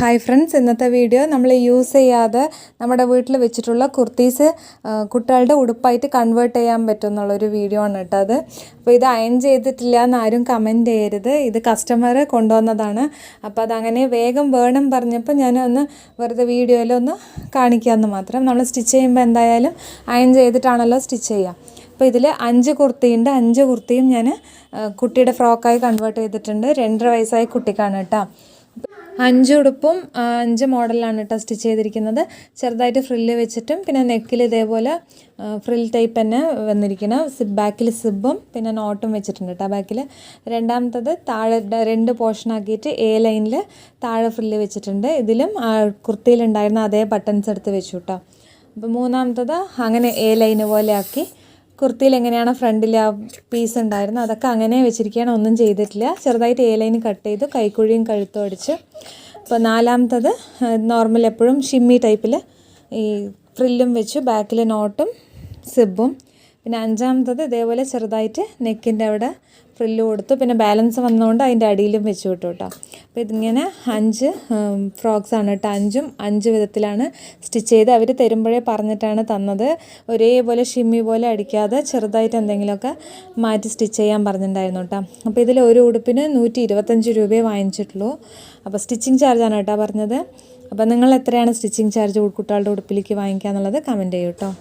Hi friends, ഇന്നത്തെ video നമ്മൾ use ചെയ്യാതെ നമ്മുടെ വീട്ടിൽ വെച്ചിട്ടുള്ള കുർത്തീസ് കുട്ടികളുടെ ഉടുപ്പായിട്ട് കൺവേർട്ട് ചെയ്യാൻ പറ്റും എന്നുള്ളൊരു വീഡിയോ ആണ് കേട്ടോ അത്. അപ്പോൾ ഇത് അയൺ ചെയ്തിട്ടില്ല എന്ന് ആരും കമൻറ്റ് ചെയ്യരുത്. ഇത് കസ്റ്റമർ കൊണ്ടുവന്നതാണ്. അപ്പോൾ അതങ്ങനെ വേഗം വേണം പറഞ്ഞപ്പോൾ ഞാനൊന്ന് വെറുതെ വീഡിയോയിലൊന്ന് കാണിക്കാമെന്ന് മാത്രം. നമ്മൾ സ്റ്റിച്ച് ചെയ്യുമ്പോൾ എന്തായാലും അയൺ ചെയ്തിട്ടാണല്ലോ സ്റ്റിച്ച് ചെയ്യുക. അപ്പോൾ ഇതിൽ 5 കുർത്തിയുണ്ട്. 5 കുർത്തിയും ഞാൻ കുട്ടിയുടെ ഫ്രോക്കായി കൺവേർട്ട് ചെയ്തിട്ടുണ്ട്. 2.5 വയസ്സായ കുട്ടിക്കാണ് കേട്ടോ. 5 ഉടുപ്പും 5 മോഡലാണ് കേട്ടോ സ്റ്റിച്ച് ചെയ്തിരിക്കുന്നത്. ചെറുതായിട്ട് ഫ്രില്ല് വെച്ചിട്ടും പിന്നെ നെക്കിൽ ഇതേപോലെ ഫ്രിൽ ടൈപ്പ് തന്നെ വന്നിരിക്കണം. ബാക്കിൽ സിബും പിന്നെ നോട്ടും വെച്ചിട്ടുണ്ട് കേട്ടോ ബാക്കിൽ. രണ്ടാമത്തത് താഴെ 2 പോർഷനാക്കിയിട്ട് എ ലൈനിൽ താഴെ ഫ്രില്ല് വെച്ചിട്ടുണ്ട്. ഇതിലും കുർത്തിയിലുണ്ടായിരുന്ന അതേ ബട്ടൺസ് എടുത്ത് വെച്ചു കേട്ടോ. അപ്പോൾ മൂന്നാമത്തത് അങ്ങനെ എ ലൈന് പോലെ ആക്കി. കുർത്തിയിൽ എങ്ങനെയാണ് ഫ്രണ്ടിൽ ആ പീസ് ഉണ്ടായിരുന്നത് അതൊക്കെ അങ്ങനെ വെച്ചിരിക്കുകയാണ്, ഒന്നും ചെയ്തിട്ടില്ല. ചെറുതായിട്ട് എ ലൈൻ കട്ട് ചെയ്തു, കൈക്കുഴിയും കഴുത്തും അടിച്ച്. അപ്പോൾ നാലാമത്തത് നോർമൽ എപ്പോഴും ഷിമ്മി ടൈപ്പിൽ ഈ ഫ്രില്ലും വെച്ചു, ബാക്കിൽ നോട്ടും സിബും. പിന്നെ 5ആമത്തത് ഇതേപോലെ ചെറുതായിട്ട് നെക്കിൻ്റെ അവിടെ ഫ്രില്ല് കൊടുത്തു. പിന്നെ ബാലൻസ് വന്നതുകൊണ്ട് അതിൻ്റെ അടിയിലും വെച്ചു വിട്ടു കേട്ടോ. അപ്പോൾ ഇതിങ്ങനെ 5 ഫ്രോക്സാണ് കേട്ടോ. 5ഉം 5 വിധത്തിലാണ് സ്റ്റിച്ച് ചെയ്ത് അവർ തരുമ്പോഴേ പറഞ്ഞിട്ടാണ് തന്നത്. ഒരേപോലെ ഷിമ്മി പോലെ അടിക്കാതെ ചെറുതായിട്ട് എന്തെങ്കിലുമൊക്കെ മാറ്റി സ്റ്റിച്ച് ചെയ്യാൻ പറഞ്ഞിട്ടുണ്ടായിരുന്നു കേട്ടോ. അപ്പോൾ ഇതിൽ ഒരു ഉടുപ്പിന് 125 രൂപയെ വാങ്ങിച്ചിട്ടുള്ളൂ. അപ്പോൾ സ്റ്റിച്ചിങ് ചാർജാണ് കേട്ടോ പറഞ്ഞത്. അപ്പോൾ നിങ്ങൾ എത്രയാണ് സ്റ്റിച്ചിങ് ചാർജ് കുട്ടികളുടെ ഉടുപ്പിലേക്ക് വാങ്ങിക്കുക എന്നുള്ളത് കമൻറ്റ് ചെയ്യൂ കേട്ടോ.